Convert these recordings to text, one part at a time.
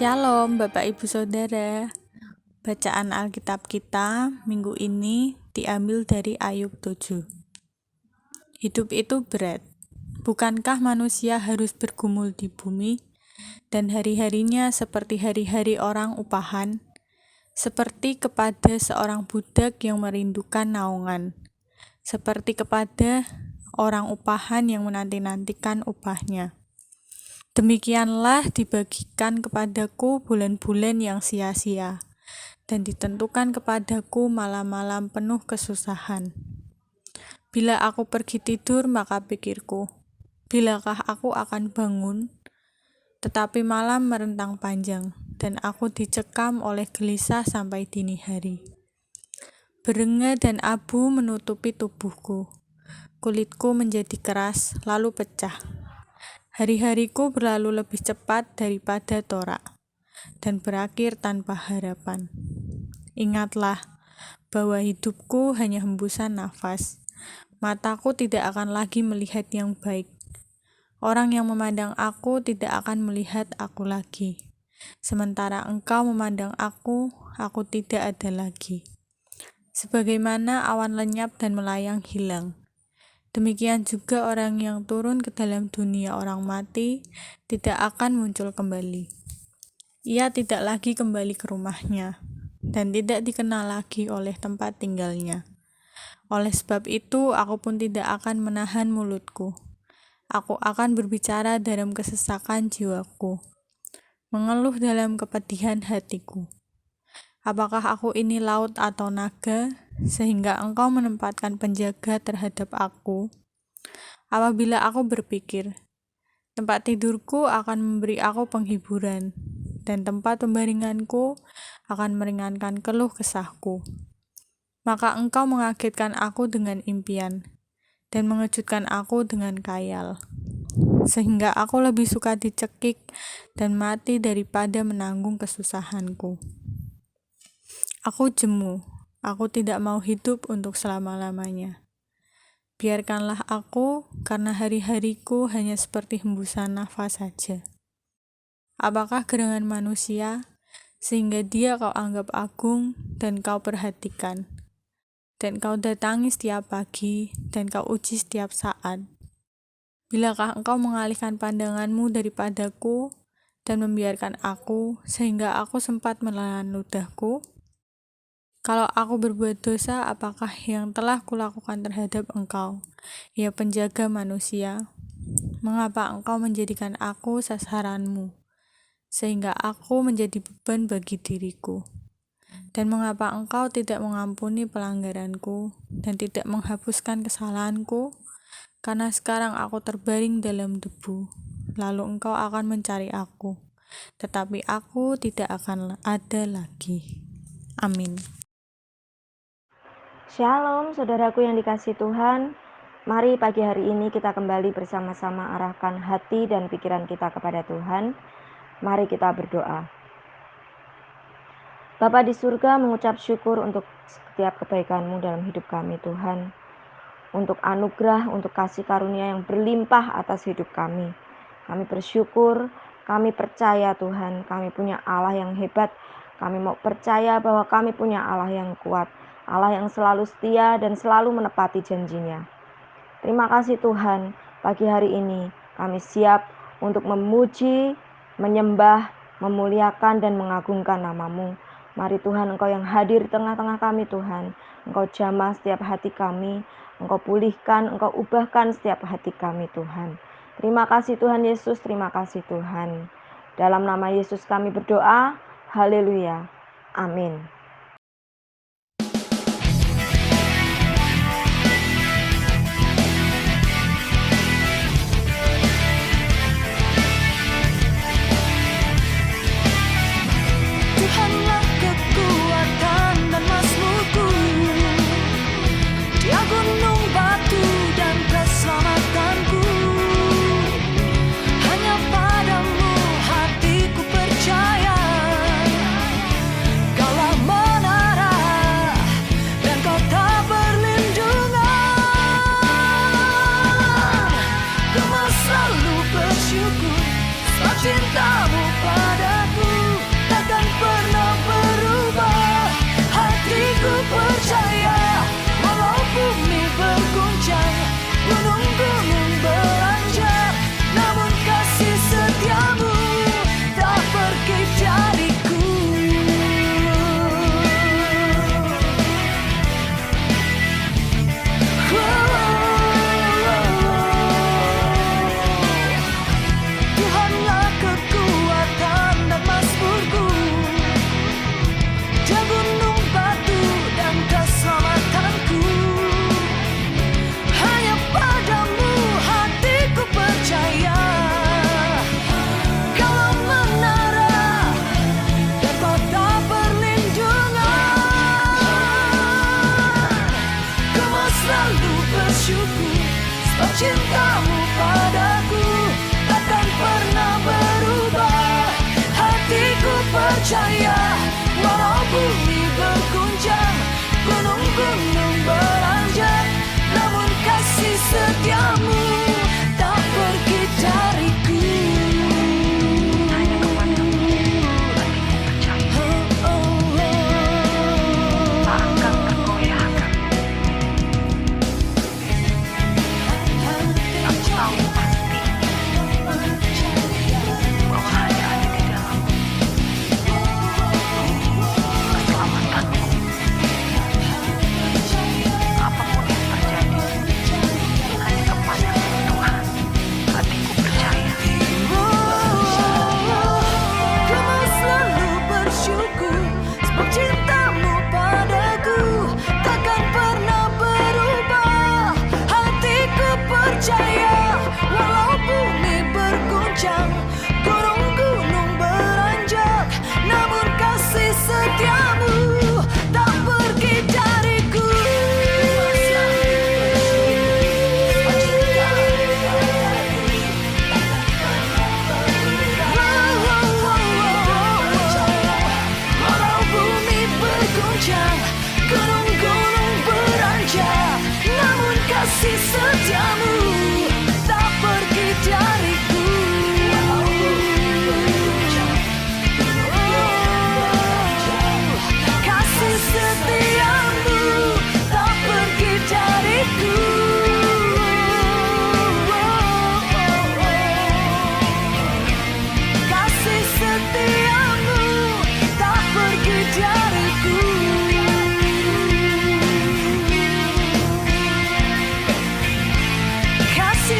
Shalom Bapak Ibu Saudara. Bacaan Alkitab kita minggu ini diambil dari Ayub 7. Hidup itu berat. Bukankah manusia harus bergumul di bumi dan hari-harinya seperti hari-hari orang upahan, seperti kepada seorang budak yang merindukan naungan, seperti kepada orang upahan yang menanti-nantikan upahnya. Demikianlah dibagikan kepadaku bulan-bulan yang sia-sia, dan ditentukan kepadaku malam-malam penuh kesusahan. Bila aku pergi tidur, maka pikirku, bilakah aku akan bangun? Tetapi malam merentang panjang, dan aku dicekam oleh gelisah sampai dini hari. Berenga dan abu menutupi tubuhku, kulitku menjadi keras, lalu pecah. Hari-hariku berlalu lebih cepat daripada torak, dan berakhir tanpa harapan. Ingatlah bahwa hidupku hanya hembusan nafas. Mataku tidak akan lagi melihat yang baik. Orang yang memandang aku tidak akan melihat aku lagi. Sementara engkau memandang aku tidak ada lagi. Sebagaimana awan lenyap dan melayang hilang, demikian juga orang yang turun ke dalam dunia orang mati tidak akan muncul kembali. Ia tidak lagi kembali ke rumahnya, dan tidak dikenal lagi oleh tempat tinggalnya. Oleh sebab itu, aku pun tidak akan menahan mulutku. Aku akan berbicara dalam kesesakan jiwaku, mengeluh dalam kepedihan hatiku. Apakah aku ini laut atau naga, sehingga engkau menempatkan penjaga terhadap aku? Apabila aku berpikir, tempat tidurku akan memberi aku penghiburan, dan tempat pembaringanku akan meringankan keluh kesahku. Maka engkau mengagetkan aku dengan impian, dan mengejutkan aku dengan khayal, sehingga aku lebih suka dicekik dan mati daripada menanggung kesusahanku. Aku jemu, aku tidak mau hidup untuk selama-lamanya. Biarkanlah aku, karena hari-hariku hanya seperti hembusan nafas saja. Apakah gerangan manusia, sehingga dia kau anggap agung dan kau perhatikan, dan kau datangi setiap pagi, dan kau uji setiap saat? Bilakah engkau mengalihkan pandanganmu daripadaku, dan membiarkan aku, sehingga aku sempat menelan ludahku? Kalau aku berbuat dosa, apakah yang telah kulakukan terhadap engkau, ya penjaga manusia? Mengapa engkau menjadikan aku sasaranmu, sehingga aku menjadi beban bagi diriku? Dan mengapa engkau tidak mengampuni pelanggaranku, dan tidak menghapuskan kesalahanku? Karena sekarang aku terbaring dalam debu, lalu engkau akan mencari aku, tetapi aku tidak akan ada lagi. Amin. Shalom saudaraku yang dikasihi Tuhan. Mari pagi hari ini kita kembali bersama-sama arahkan hati dan pikiran kita kepada Tuhan. Mari kita berdoa. Bapa di surga, mengucap syukur untuk setiap kebaikan-Mu dalam hidup kami Tuhan. Untuk anugerah, untuk kasih karunia yang berlimpah atas hidup kami. Kami bersyukur, kami percaya Tuhan, kami punya Allah yang hebat. Kami mau percaya bahwa kami punya Allah yang kuat, Allah yang selalu setia dan selalu menepati janjinya. Terima kasih Tuhan, pagi hari ini kami siap untuk memuji, menyembah, memuliakan dan mengagungkan nama-Mu. Mari Tuhan, Engkau yang hadir di tengah-tengah kami Tuhan. Engkau jamah setiap hati kami, Engkau pulihkan, Engkau ubahkan setiap hati kami Tuhan. Terima kasih Tuhan Yesus, terima kasih Tuhan. Dalam nama Yesus kami berdoa, haleluya, amin. Tuhanlah kekuatan dan mazmurku, Dia gunung batu dan keselamatanku. Hanya padamu hatiku percaya, Kaulah Sebab cintamu padaku takkan pernah berubah. Hatiku percaya, walau bumi berguncang, gunung-gunung beranjak, namun kasih setiamu tak pergi dariku. Gunung-gunung beranjak, namun kasih setiamu tak pergi dariku. Walau bumi berguncang, gunung-gunung beranjak, namun kasih setiamu tak pergi dariku. Kasih setiamu tak pergi dariku. Kasih setiamu tak pergi dariku. Kasih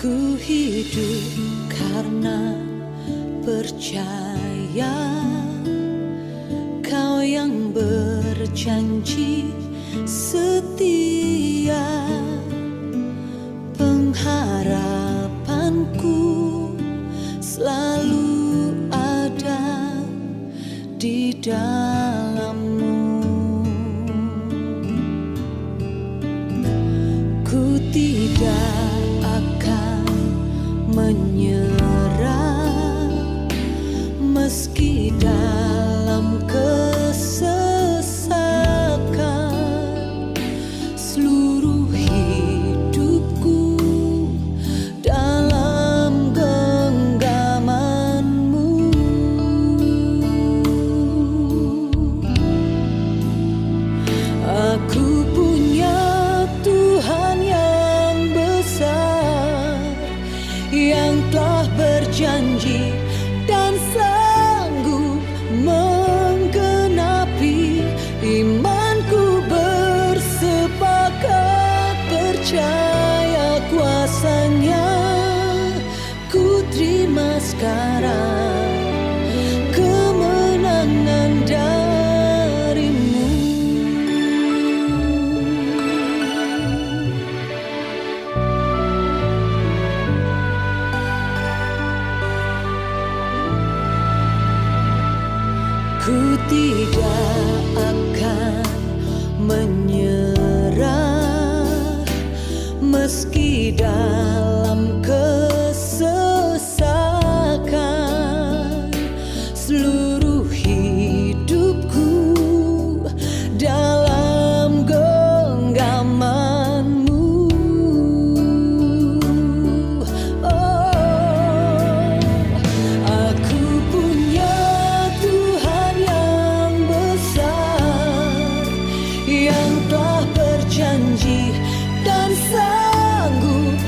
Ku hidup karena percaya Kau yang berjanji setia. Pengharapanku selalu ada di dalam-Mu. Ku tidak akan menyerah meski dalam kesesakan. Seluruh hidupku dalam genggaman-Mu. Aku punya Tuhan yang besar, yang telah berjanji dan sanggup menggenapi. Imanku bersepakat percaya kuasa-Nya. Ku terima sekarang kemenangan dari-Mu. Ku tidak akan menyerah meski dalam kesesakan. Seluruh hidupku dalam genggaman-Mu. Oh, aku punya Tuhan yang besar, yang telah berjanji dan sanggup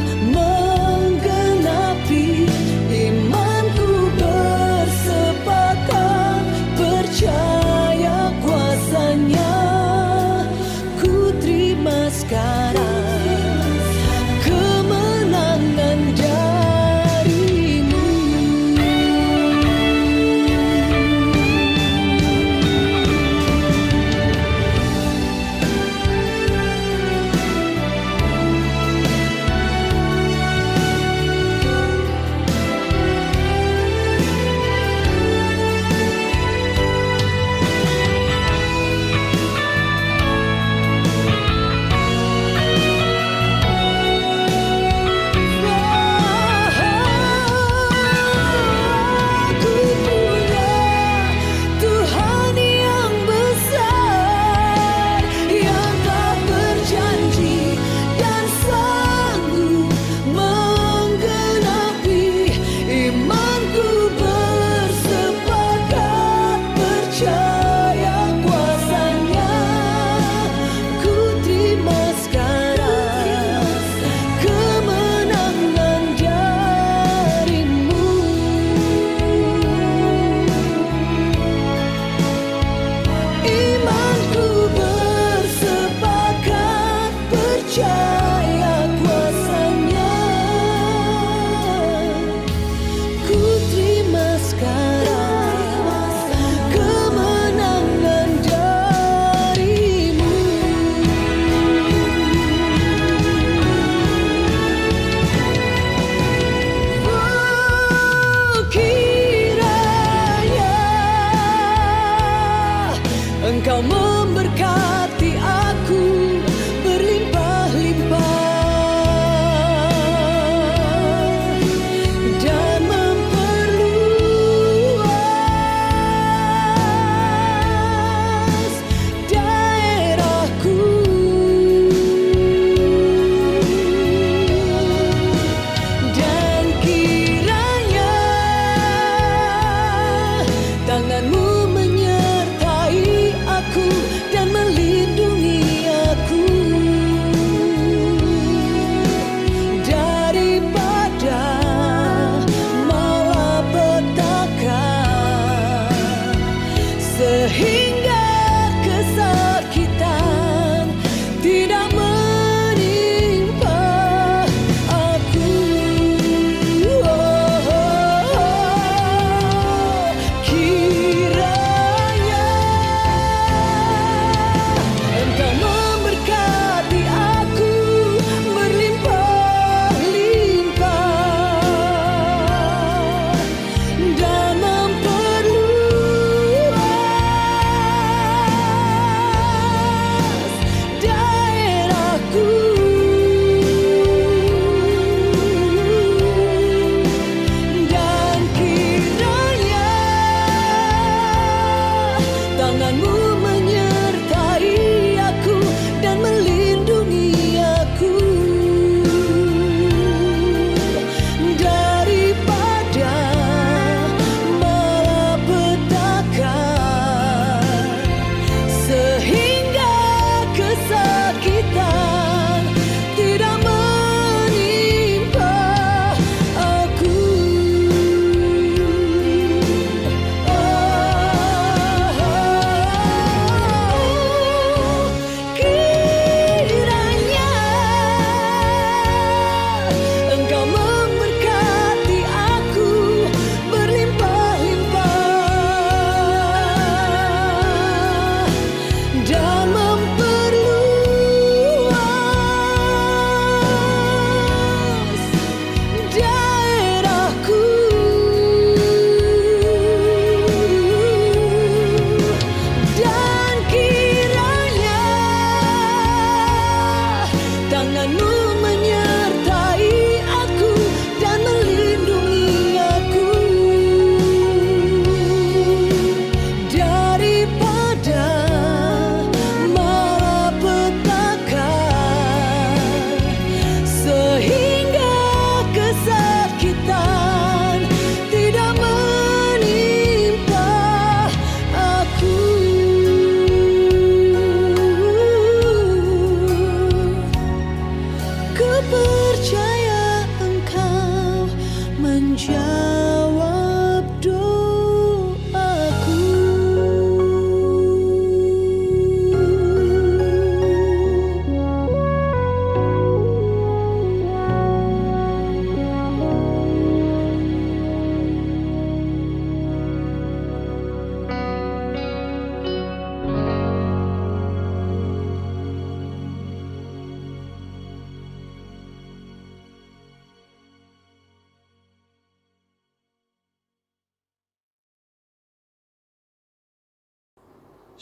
Ku percaya Engkau menjawab doaku.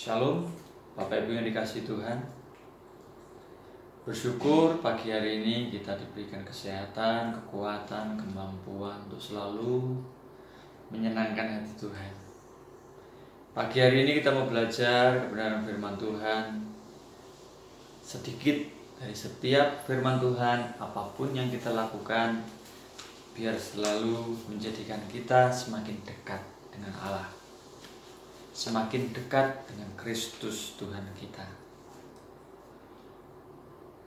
Shalom, Bapak Ibu yang dikasihi Tuhan. Bersyukur pagi hari ini kita diberikan kesehatan, kekuatan, kemampuan untuk selalu menyenangkan hati Tuhan. Pagi hari ini kita mau belajar kebenaran firman Tuhan. Sedikit dari setiap firman Tuhan, apapun yang kita lakukan, biar selalu menjadikan kita semakin dekat dengan Allah, semakin dekat dengan Kristus Tuhan kita.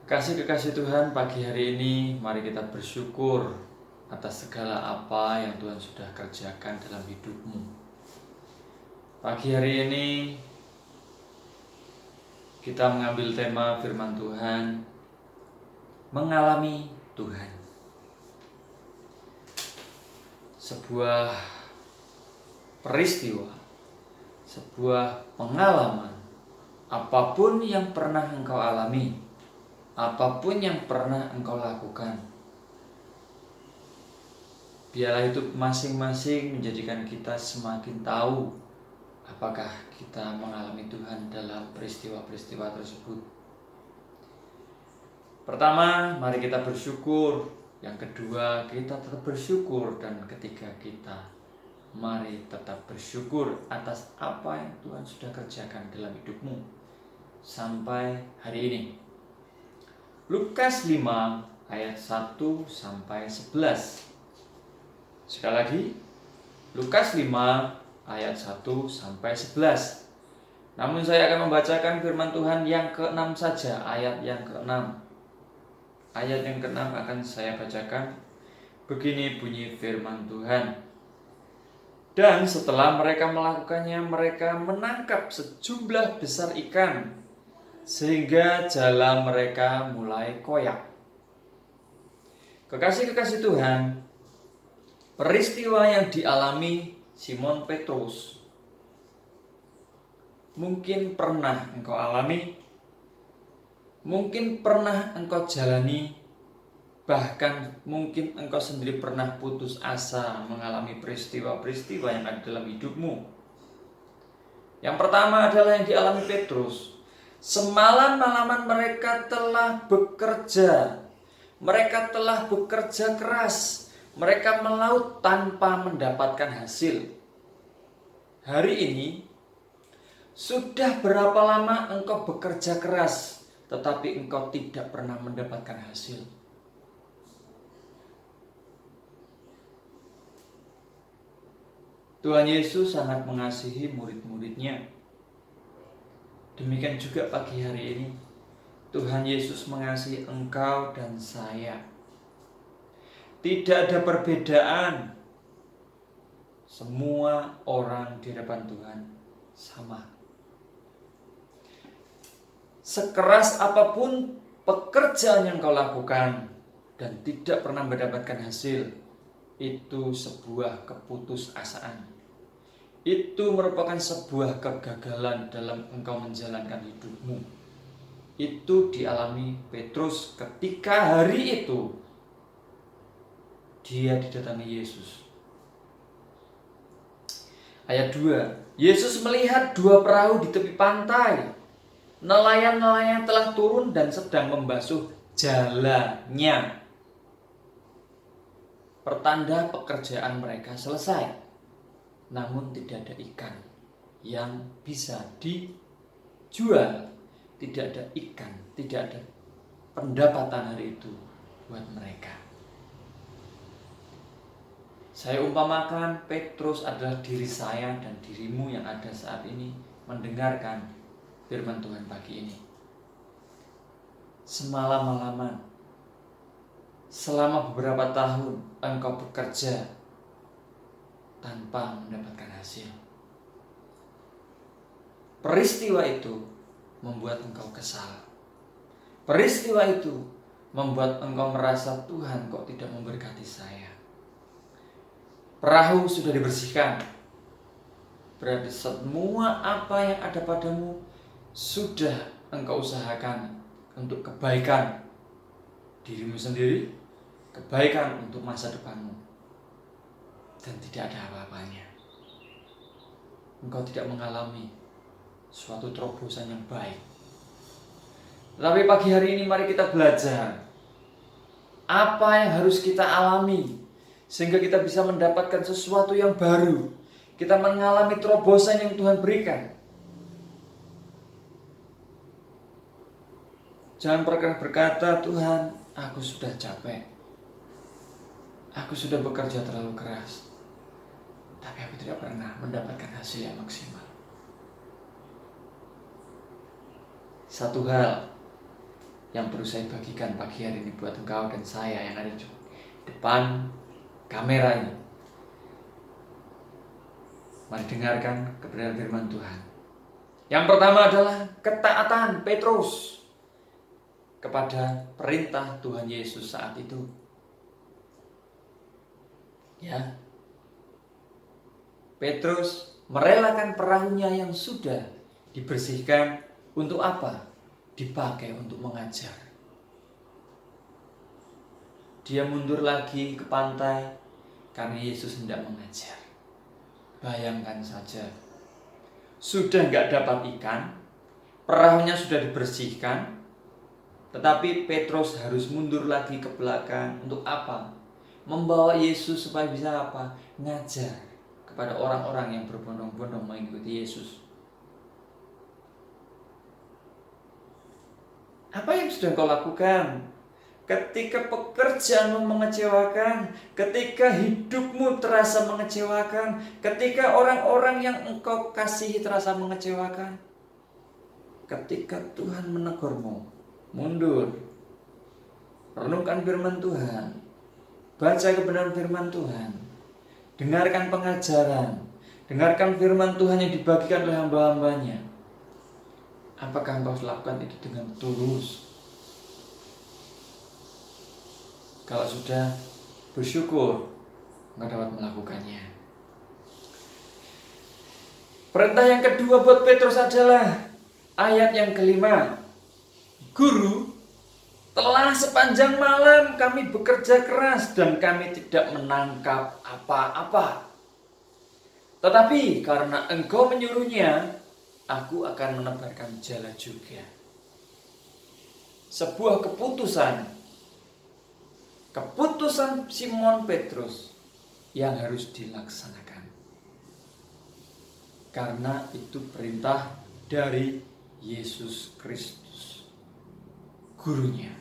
Kekasih-kekasih Tuhan, pagi hari ini mari kita bersyukur atas segala apa yang Tuhan sudah kerjakan dalam hidupmu. Pagi hari ini kita mengambil tema firman Tuhan, mengalami Tuhan. Sebuah peristiwa, sebuah pengalaman, apapun yang pernah engkau alami, apapun yang pernah engkau lakukan, biarlah itu masing-masing menjadikan kita semakin tahu apakah kita mengalami Tuhan dalam peristiwa-peristiwa tersebut. Pertama, mari kita bersyukur. Yang kedua, kita tetap bersyukur. Dan ketiga, kita mari tetap bersyukur atas apa yang Tuhan sudah kerjakan dalam hidupmu sampai hari ini. Lukas 5 ayat 1 sampai 11. Sekali lagi, Lukas 5 ayat 1 sampai 11. Namun saya akan membacakan firman Tuhan yang ke-6 saja, ayat yang ke-6. Ayat yang ke-6 akan saya bacakan. Begini bunyi firman Tuhan. Dan setelah mereka melakukannya, mereka menangkap sejumlah besar ikan, sehingga jala mereka mulai koyak. Kekasih-kekasih Tuhan, peristiwa yang dialami Simon Petrus mungkin pernah engkau alami, mungkin pernah engkau jalani, bahkan mungkin engkau sendiri pernah putus asa mengalami peristiwa-peristiwa yang ada dalam hidupmu. Yang pertama adalah yang dialami Petrus. Semalam-malaman mereka telah bekerja. Mereka telah bekerja keras. Mereka melaut tanpa mendapatkan hasil. Hari ini, sudah berapa lama engkau bekerja keras, tetapi engkau tidak pernah mendapatkan hasil? Tuhan Yesus sangat mengasihi murid-muridnya. Demikian juga pagi hari ini, Tuhan Yesus mengasihi engkau dan saya. Tidak ada perbedaan. Semua orang di hadapan Tuhan sama. Sekeras apapun pekerjaan yang kau lakukan dan tidak pernah mendapatkan hasil, itu sebuah keputusasaan. Itu merupakan sebuah kegagalan dalam engkau menjalankan hidupmu. Itu dialami Petrus ketika hari itu dia didatangi Yesus. Ayat 2, Yesus melihat 2 perahu di tepi pantai. Nelayan-nelayan telah turun dan sedang membasuh jalannya. Pertanda pekerjaan mereka selesai. Namun tidak ada ikan yang bisa dijual. Tidak ada ikan, tidak ada pendapatan hari itu buat mereka. Saya umpamakan Petrus adalah diri saya dan dirimu yang ada saat ini mendengarkan firman Tuhan pagi ini. Semalam-malaman selama beberapa tahun engkau bekerja tanpa mendapatkan hasil. Peristiwa itu membuat engkau kesal. Peristiwa itu membuat engkau merasa, Tuhan kok tidak memberkati saya. Perahu sudah dibersihkan. Berarti semua apa yang ada padamu sudah engkau usahakan untuk kebaikan dirimu sendiri, kebaikan untuk masa depanmu. Dan tidak ada apa-apanya. Engkau tidak mengalami suatu terobosan yang baik. Tetapi pagi hari ini mari kita belajar apa yang harus kita alami sehingga kita bisa mendapatkan sesuatu yang baru. Kita mengalami terobosan yang Tuhan berikan. Jangan pernah berkata, Tuhan, aku sudah capek. Aku sudah bekerja terlalu keras. Tapi aku tidak pernah mendapatkan hasil yang maksimal. Satu hal yang perlu saya bagikan pagi hari ini buat engkau dan saya yang ada di depan kamera ini. Mari dengarkan kebenaran firman Tuhan. Yang pertama adalah ketaatan Petrus kepada perintah Tuhan Yesus saat itu. Ya. Petrus merelakan perahunya yang sudah dibersihkan untuk apa? Dipakai untuk mengajar. Dia mundur lagi ke pantai karena Yesus hendak mengajar. Bayangkan saja, sudah nggak dapat ikan, perahunya sudah dibersihkan, tetapi Petrus harus mundur lagi ke belakang untuk apa? Membawa Yesus supaya bisa apa? Ngajar kepada orang-orang yang berbondong-bondong mengikuti Yesus. Apa yang sudah kau lakukan? Ketika pekerjaanmu mengecewakan, ketika hidupmu terasa mengecewakan, ketika orang-orang yang engkau kasihi terasa mengecewakan, ketika Tuhan menegurmu, mundur, renungkan firman Tuhan, baca kebenaran firman Tuhan, dengarkan pengajaran, dengarkan firman Tuhan yang dibagikan oleh hamba-hambanya. Apakah engkau lakukan itu dengan tulus? Kalau sudah, bersyukur engkau dapat melakukannya. Perintah yang kedua buat Petrus adalah ayat yang kelima. Guru, telah sepanjang malam kami bekerja keras dan kami tidak menangkap apa-apa. Tetapi karena engkau menyuruhnya, aku akan menebarkan jala juga. Sebuah keputusan Simon Petrus yang harus dilaksanakan. Karena itu perintah dari Yesus Kristus, gurunya.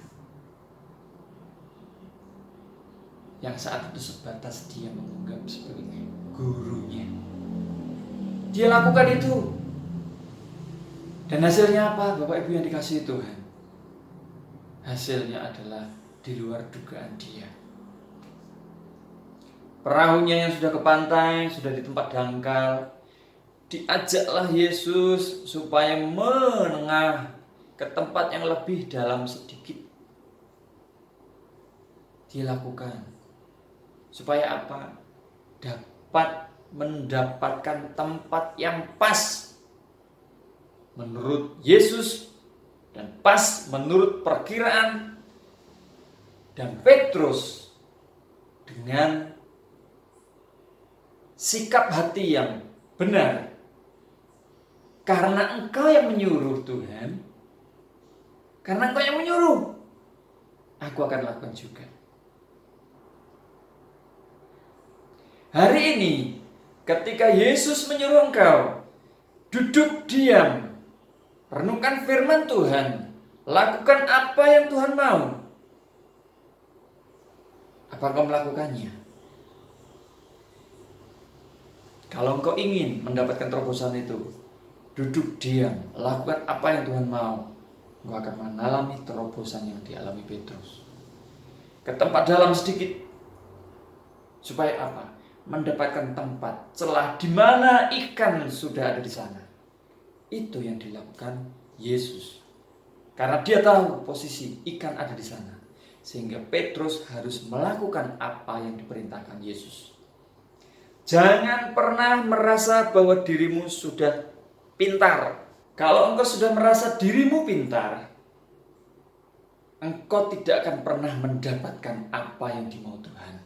Yang saat itu sebatas dia menganggap sebagai gurunya. Dia lakukan itu. Dan hasilnya apa, Bapak Ibu yang dikasihi Tuhan? Hasilnya adalah di luar dugaan dia. Perahunya yang sudah ke pantai, sudah di tempat dangkal, diajaklah Yesus supaya menengah ke tempat yang lebih dalam sedikit. Dilakukan supaya apa? Dapat mendapatkan tempat yang pas menurut Yesus dan pas menurut perkiraan. Dan Petrus dengan sikap hati yang benar, karena engkau yang menyuruh Tuhan, karena engkau yang menyuruh, aku akan lakukan juga. Hari ini ketika Yesus menyuruh engkau duduk diam, renungkan firman Tuhan, lakukan apa yang Tuhan mau, apa engkau melakukannya? Kalau engkau ingin mendapatkan terobosan itu, duduk diam, lakukan apa yang Tuhan mau, engkau akan mengalami terobosan yang dialami Petrus. ke tempat dalam sedikit. Supaya apa? Mendapatkan tempat, celah di mana ikan sudah ada di sana. Itu yang dilakukan Yesus. Karena dia tahu posisi ikan ada di sana. Sehingga Petrus harus melakukan apa yang diperintahkan Yesus. Jangan pernah merasa bahwa dirimu sudah pintar. Kalau engkau sudah merasa dirimu pintar, engkau tidak akan pernah mendapatkan apa yang dimau Tuhan.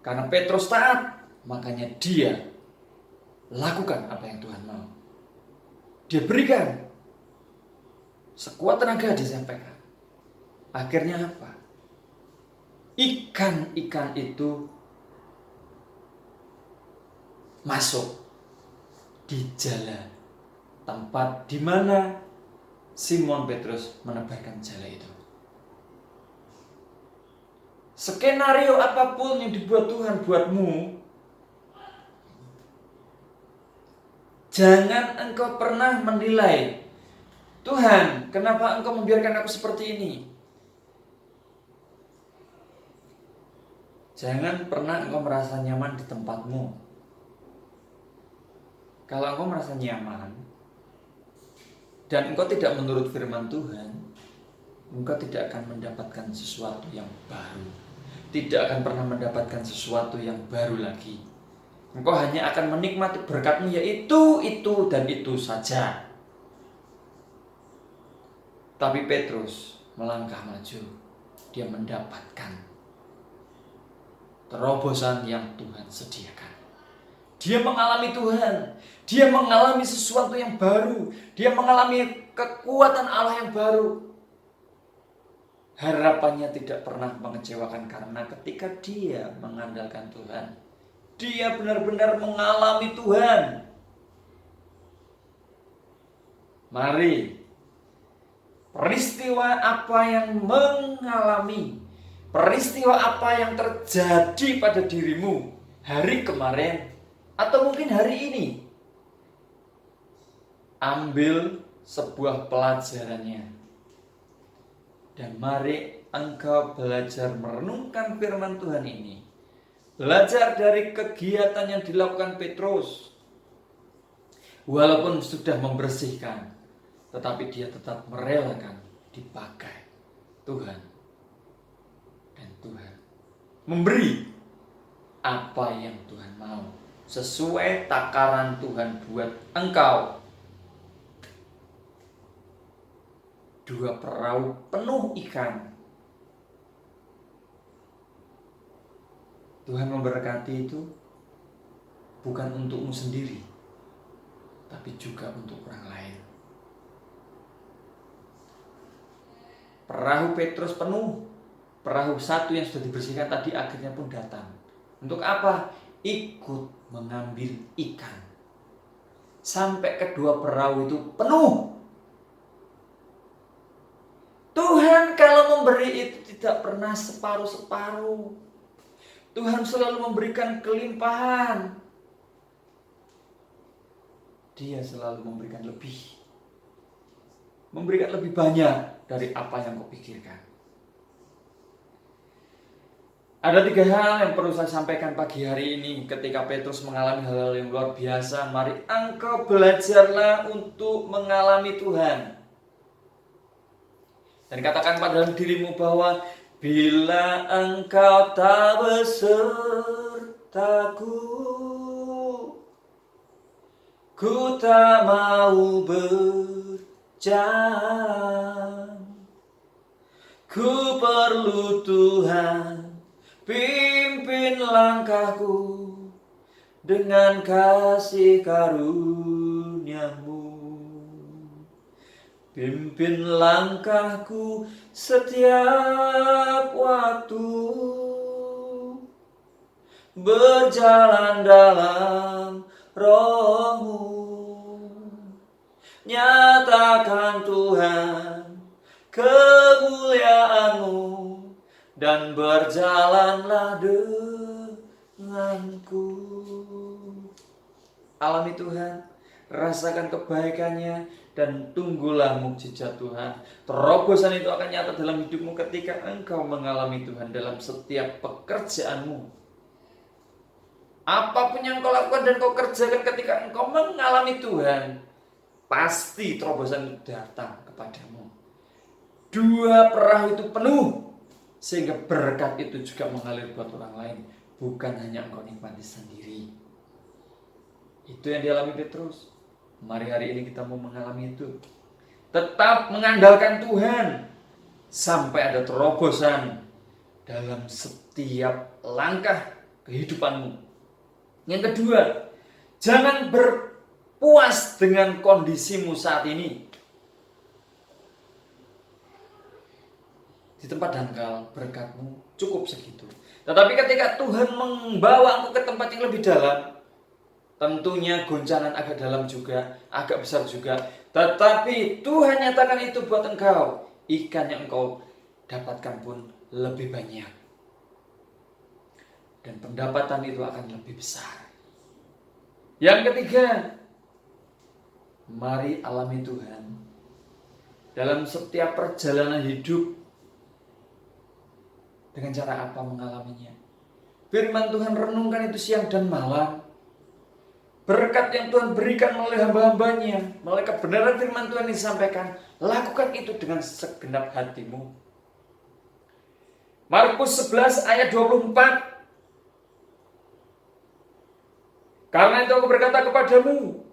Karena Petrus taat, makanya dia lakukan apa yang Tuhan mau. Dia berikan sekuat tenaga, dia sampaikan. Akhirnya apa? Ikan-ikan itu masuk di jala, tempat di mana Simon Petrus menebarkan jala itu. Skenario apapun yang dibuat Tuhan buatmu, jangan engkau pernah menilai, Tuhan, kenapa engkau membiarkan aku seperti ini? Jangan pernah engkau merasa nyaman di tempatmu. Kalau engkau merasa nyaman dan engkau tidak menurut firman Tuhan, engkau tidak akan mendapatkan sesuatu yang baru. Tidak akan pernah mendapatkan sesuatu yang baru lagi. Engkau hanya akan menikmati berkatmu, yaitu itu dan itu saja. Tapi Petrus melangkah maju. Dia mendapatkan terobosan yang Tuhan sediakan. Dia mengalami Tuhan. Dia mengalami sesuatu yang baru. Dia mengalami kekuatan Allah yang baru. Harapannya tidak pernah mengecewakan karena ketika dia mengandalkan Tuhan, dia benar-benar mengalami Tuhan. Mari, peristiwa apa yang mengalami, peristiwa apa yang terjadi pada dirimu hari kemarin atau mungkin hari ini, ambil sebuah pelajarannya. Dan mari engkau belajar merenungkan firman Tuhan ini. Belajar dari kegiatan yang dilakukan Petrus. Walaupun sudah membersihkan, tetapi dia tetap merelakan dipakai Tuhan. Dan Tuhan memberi apa yang Tuhan mau. Sesuai takaran Tuhan buat engkau. 2 perahu penuh ikan. Tuhan memberkati itu bukan untukmu sendiri, tapi juga untuk orang lain. Perahu Petrus penuh. Perahu satu yang sudah dibersihkan tadi akhirnya pun datang. Untuk apa? Ikut mengambil ikan. Sampai kedua perahu itu penuh. Tuhan kalau memberi itu tidak pernah separuh-separuh. Tuhan selalu memberikan kelimpahan. Dia selalu memberikan lebih. Memberikan lebih banyak dari apa yang kau pikirkan. Ada 3 hal yang perlu saya sampaikan pagi hari ini ketika Petrus mengalami hal-hal yang luar biasa. Mari engkau belajarlah untuk mengalami Tuhan. Dan katakan pada dirimu bahwa bila engkau tak besertaku, ku tak mau berjalan. Ku perlu Tuhan, pimpin langkahku dengan kasih karunia-Mu. Pimpin langkahku setiap waktu, berjalan dalam Roh-Mu. Nyatakan Tuhan kemuliaan-Mu dan berjalanlah denganku. Alami Tuhan, rasakan kebaikannya dan tunggulah mukjizat Tuhan. Terobosan itu akan nyata dalam hidupmu ketika engkau mengalami Tuhan dalam setiap pekerjaanmu. Apapun yang kau lakukan dan kau kerjakan ketika engkau mengalami Tuhan, pasti terobosan itu datang kepadamu. Dua perahu itu penuh, sehingga berkat itu juga mengalir buat orang lain, bukan hanya engkau nikmati sendiri. Itu yang dialami Petrus. Mari hari ini kita mau mengalami itu. Tetap mengandalkan Tuhan sampai ada terobosan dalam setiap langkah kehidupanmu. Yang kedua, jangan berpuas dengan kondisimu saat ini. Di tempat dangkal berkatmu cukup segitu. Tetapi ketika Tuhan membawa aku ke tempat yang lebih dalam, tentunya goncangan agak dalam juga, agak besar juga. Tetapi Tuhan nyatakan itu buat engkau. Ikan yang engkau dapatkan pun lebih banyak. Dan pendapatan itu akan lebih besar. Yang ketiga, mari alami Tuhan dalam setiap perjalanan hidup. Dengan cara apa mengalaminya? Firman Tuhan renungkan itu siang dan malam. Berkat yang Tuhan berikan melalui hamba-hambanya, melalui kebenaran firman Tuhan yang disampaikan, lakukan itu dengan segenap hatimu. Markus 11 ayat 24. Karena itu aku berkata kepadamu,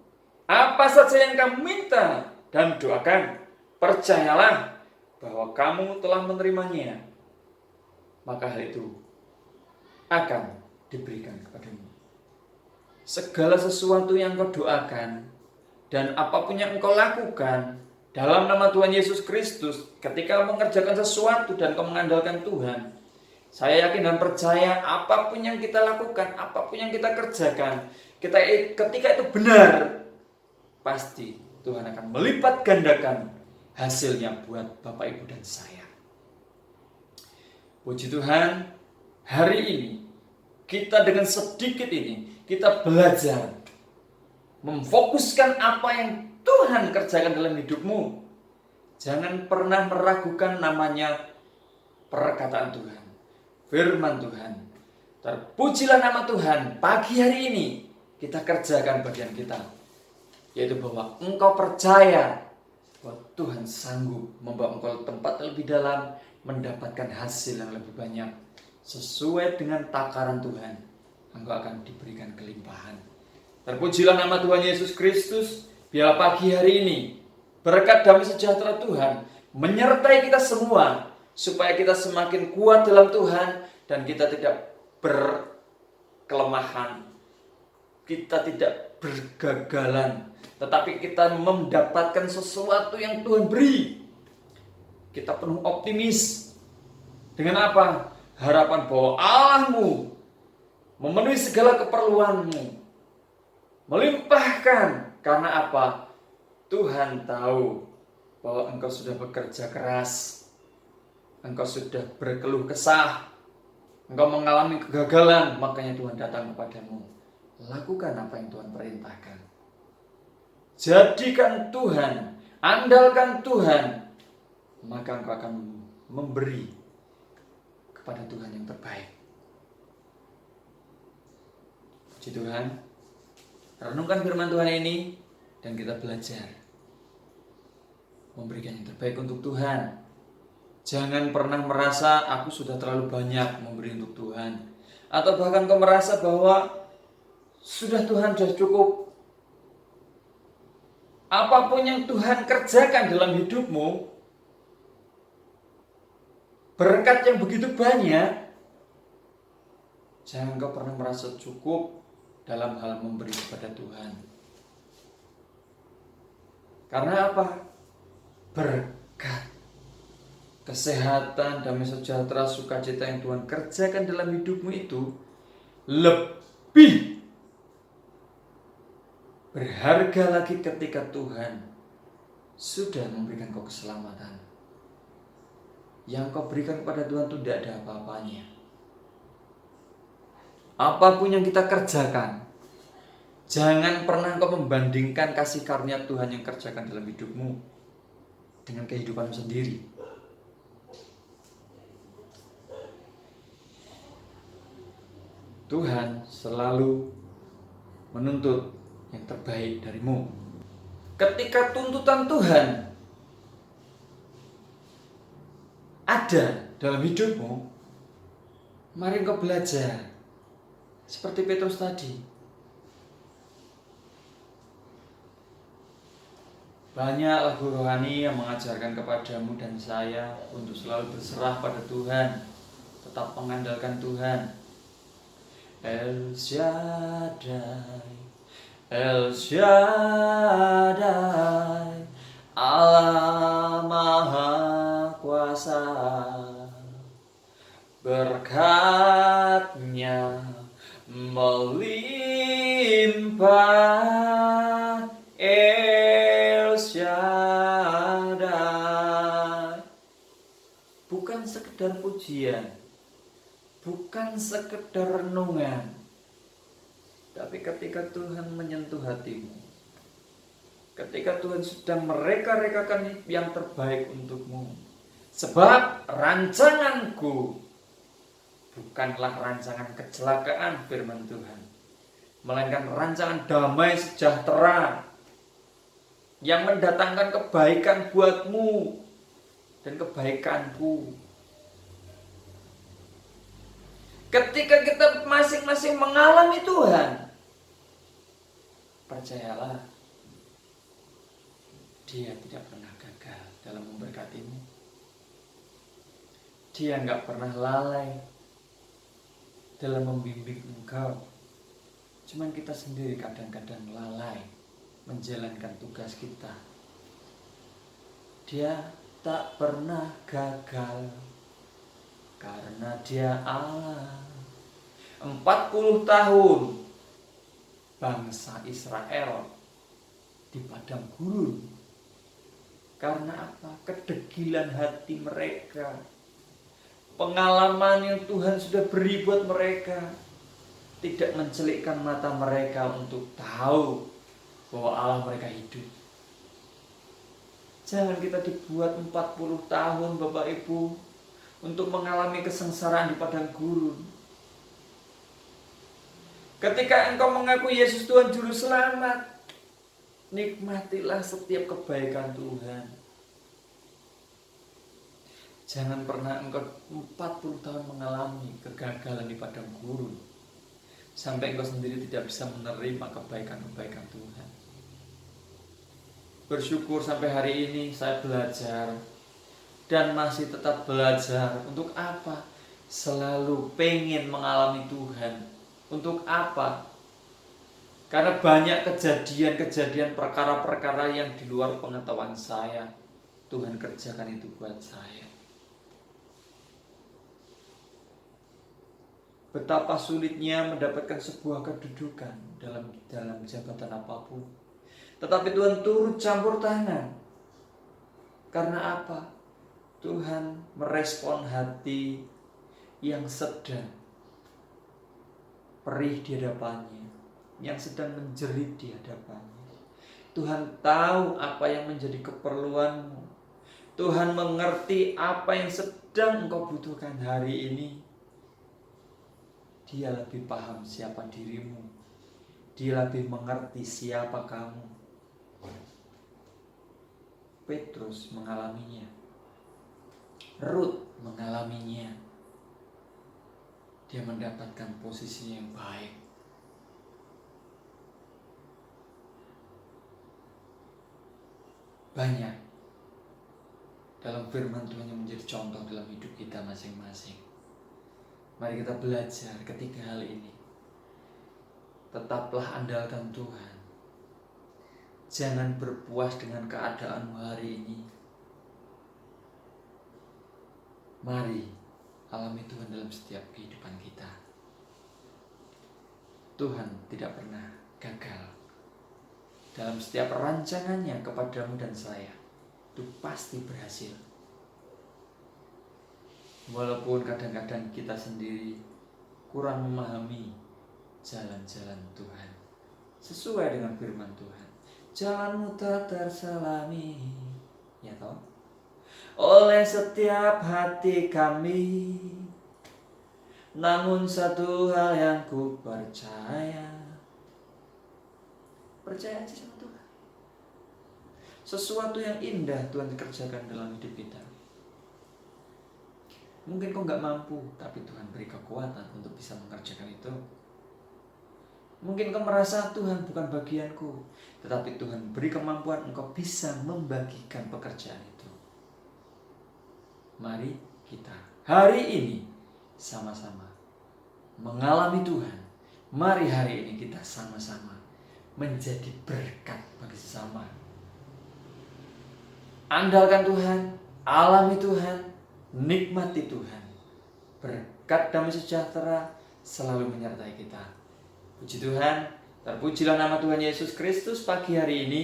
apa saja yang kamu minta dan doakan, percayalah bahwa kamu telah menerimanya, maka hal itu akan diberikan kepadamu. Segala sesuatu yang kau doakan dan apapun yang engkau lakukan dalam nama Tuhan Yesus Kristus, ketika mengerjakan sesuatu dan kau mengandalkan Tuhan, saya yakin dan percaya apapun yang kita lakukan, apapun yang kita kerjakan, ketika itu benar, pasti Tuhan akan melipat gandakan hasilnya buat Bapak, Ibu, dan saya. Puji Tuhan, hari ini kita dengan sedikit ini, kita belajar memfokuskan apa yang Tuhan kerjakan dalam hidupmu. Jangan pernah meragukan namanya perkataan Tuhan, firman Tuhan. Terpujilah nama Tuhan. Pagi hari ini kita kerjakan bagian kita, yaitu bahwa engkau percaya bahwa Tuhan sanggup membawa engkau ke tempat lebih dalam, mendapatkan hasil yang lebih banyak. Sesuai dengan takaran Tuhan, engkau akan diberikan kelimpahan. Terpujilah nama Tuhan Yesus Kristus. Biarlah pagi hari ini berkat damai sejahtera Tuhan menyertai kita semua, supaya kita semakin kuat dalam Tuhan dan kita tidak berkelemahan, kita tidak bergagalan, tetapi kita mendapatkan sesuatu yang Tuhan beri. Kita penuh optimis. Dengan apa? Harapan bahwa Allahmu memenuhi segala keperluanmu, melimpahkan. Karena apa? Tuhan tahu bahwa engkau sudah bekerja keras, engkau sudah berkeluh kesah, engkau mengalami kegagalan, makanya Tuhan datang kepadamu. Lakukan apa yang Tuhan perintahkan. Jadikan Tuhan, andalkan Tuhan, maka engkau akan memberi kepada Tuhan yang terbaik. Puji Tuhan. Renungkan firman Tuhan ini dan kita belajar memberikan yang terbaik untuk Tuhan. Jangan pernah merasa aku sudah terlalu banyak memberi untuk Tuhan, atau bahkan kau merasa bahwa Tuhan sudah cukup. Apapun yang Tuhan kerjakan dalam hidupmu, berkat yang begitu banyak, jangan kau pernah merasa cukup dalam hal memberi kepada Tuhan. Karena apa? Berkat, kesehatan, damai sejahtera, sukacita yang Tuhan kerjakan dalam hidupmu itu lebih berharga lagi ketika Tuhan sudah memberikan kau keselamatan. Yang kau berikan kepada Tuhan itu tidak ada apa-apanya. Apapun yang kita kerjakan, Jangan pernah engkau membandingkan kasih karunia Tuhan yang kerjakan dalam hidupmu dengan kehidupanmu sendiri. Tuhan selalu menuntut yang terbaik darimu. Ketika tuntutan Tuhan ada dalam hidupmu, mari engkau belajar seperti Petrus tadi. Banyak lagu rohani yang mengajarkan kepadamu dan saya untuk selalu berserah pada Tuhan, tetap mengandalkan Tuhan. El Shaddai, El Shaddai, Allah Maha Kuasa, berkat-Nya melimpah. El Shaddai, bukan sekedar pujian, bukan sekedar renungan, tapi ketika Tuhan menyentuh hatimu, ketika Tuhan sudah mereka-rekakan yang terbaik untukmu. Sebab rancanganku bukanlah rancangan kecelakaan, firman Tuhan, melainkan rancangan damai sejahtera yang mendatangkan kebaikan buatmu dan kebaikanku. Ketika kita masing-masing mengalami Tuhan, percayalah, Dia tidak pernah gagal dalam memberkatimu. Dia nggak pernah lalai dalam membimbing engkau. Cuman kita sendiri kadang-kadang lalai menjalankan tugas kita. Dia tak pernah gagal karena Dia Allah. 40 tahun bangsa Israel di padang gurun. Karena apa? Kedegilan hati mereka. Pengalaman yang Tuhan sudah beri buat mereka tidak mencelikkan mata mereka untuk tahu bahwa Allah mereka hidup. Jangan kita dibuat 40 tahun Bapak Ibu untuk mengalami kesengsaraan di padang gurun. Ketika engkau mengaku Yesus Tuhan Juru Selamat, nikmatilah setiap kebaikan Tuhan. Jangan pernah engkau 40 tahun mengalami kegagalan di padang gurun sampai engkau sendiri tidak bisa menerima kebaikan-kebaikan Tuhan. Bersyukur sampai hari ini saya belajar dan masih tetap belajar. Untuk apa? Selalu pengen mengalami Tuhan. Untuk apa? Karena banyak kejadian-kejadian, perkara-perkara yang di luar pengetahuan saya, Tuhan kerjakan itu buat saya. Betapa sulitnya mendapatkan sebuah kedudukan dalam jabatan apapun. Tetapi Tuhan turut campur tangan. Karena apa? Tuhan merespon hati yang sedang perih di hadapannya, yang sedang menjerit di hadapannya. Tuhan tahu apa yang menjadi keperluanmu. Tuhan mengerti apa yang sedang engkau butuhkan hari ini. Dia lebih paham siapa dirimu. Dia lebih mengerti siapa kamu. Petrus mengalaminya. Rut mengalaminya. Dia mendapatkan posisi yang baik. Banyak dalam firman Tuhan yang menjadi contoh dalam hidup kita masing-masing. Mari kita belajar ketiga hal ini. Tetaplah andalkan Tuhan. Jangan berpuas dengan keadaanmu hari ini. Mari alami Tuhan dalam setiap kehidupan kita. Tuhan tidak pernah gagal. Dalam setiap rancangannya kepadamu dan saya, itu pasti berhasil. Walaupun kadang-kadang kita sendiri kurang memahami jalan-jalan Tuhan. sesuai dengan firman Tuhan. Jalanmu tak terselami, ya toh, oleh setiap hati kami. Namun satu hal yang ku percaya aja sama Tuhan. Sesuatu yang indah Tuhan kerjakan dalam hidup kita. Mungkin kau gak mampu, tapi Tuhan beri kekuatan untuk bisa mengerjakan itu. Mungkin kau merasa Tuhan bukan bagianku, tetapi Tuhan beri kemampuan engkau bisa membagikan pekerjaan itu. Mari kita hari ini sama-sama mengalami Tuhan. Mari hari ini kita sama-sama menjadi berkat bagi sesama. Andalkan Tuhan, alami Tuhan, nikmati Tuhan. Berkat damai sejahtera selalu menyertai kita. Puji Tuhan, terpujilah nama Tuhan Yesus Kristus. Pagi hari ini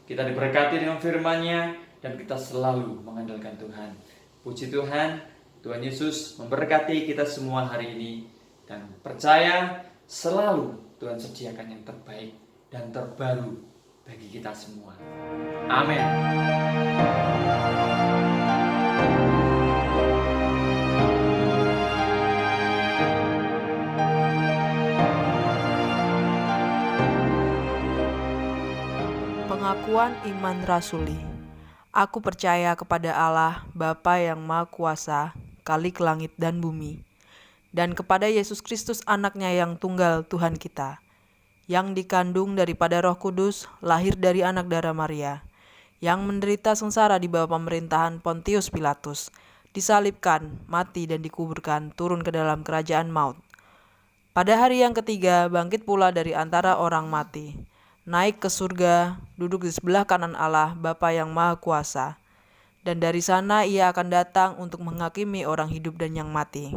kita diberkati dengan firman-Nya dan kita selalu mengandalkan Tuhan. Puji Tuhan, Tuhan Yesus memberkati kita semua hari ini. Dan percaya selalu Tuhan sediakan yang terbaik dan terbaru bagi kita semua. Amin. Pengakuan iman rasuli. Aku percaya kepada Allah, Bapa yang Maha Kuasa, Khalik langit dan bumi, dan kepada Yesus Kristus anaknya yang tunggal Tuhan kita, yang dikandung daripada Roh Kudus, lahir dari anak darah Maria, yang menderita sengsara di bawah pemerintahan Pontius Pilatus, disalibkan, mati dan dikuburkan, turun ke dalam kerajaan maut. Pada hari yang ketiga bangkit pula dari antara orang mati, naik ke surga, duduk di sebelah kanan Allah Bapa yang Maha Kuasa, dan dari sana ia akan datang untuk menghakimi orang hidup dan yang mati.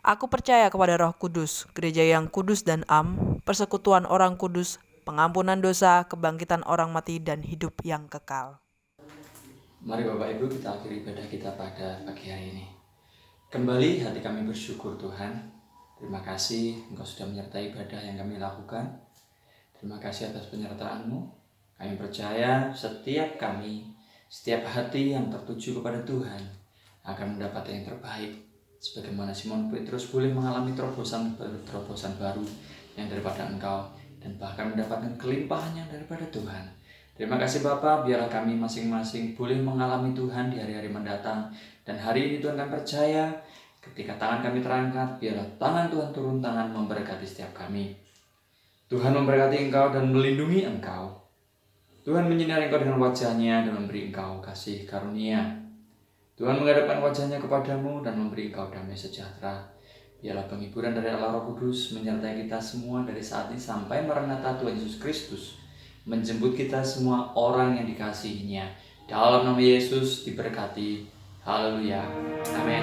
Aku percaya kepada Roh Kudus, gereja yang kudus dan am, persekutuan orang kudus, pengampunan dosa, kebangkitan orang mati, dan hidup yang kekal. Mari Bapak Ibu kita akhiri ibadah kita pada pagi hari ini. Kembali hati kami bersyukur Tuhan. Terima kasih Engkau sudah menyertai ibadah yang kami lakukan. Terima kasih atas penyertaan-Mu. Kami percaya setiap hati yang tertuju kepada Tuhan akan mendapat yang terbaik. Sebagaimana Simon Petrus boleh mengalami terobosan baru yang daripada Engkau dan bahkan mendapatkan kelimpahan yang daripada Tuhan. Terima kasih Bapa, biarlah kami masing-masing boleh mengalami Tuhan di hari-hari mendatang. Dan hari ini Tuhan kami percaya ketika tangan kami terangkat, biarlah tangan Tuhan turun tangan memberkati setiap kami. Tuhan memberkati engkau dan melindungi engkau. Tuhan menyinari engkau dengan wajah-Nya dan memberi engkau kasih karunia. Tuhan menghadapkan wajah-Nya kepadamu dan memberi engkau damai sejahtera. Biarlah penghiburan dari Allah Roh Kudus menyertai kita semua dari saat ini sampai Maranatha Tuhan Yesus Kristus menjemput kita semua orang yang dikasihi-Nya. Dalam nama Yesus diberkati. Haleluya. Amin.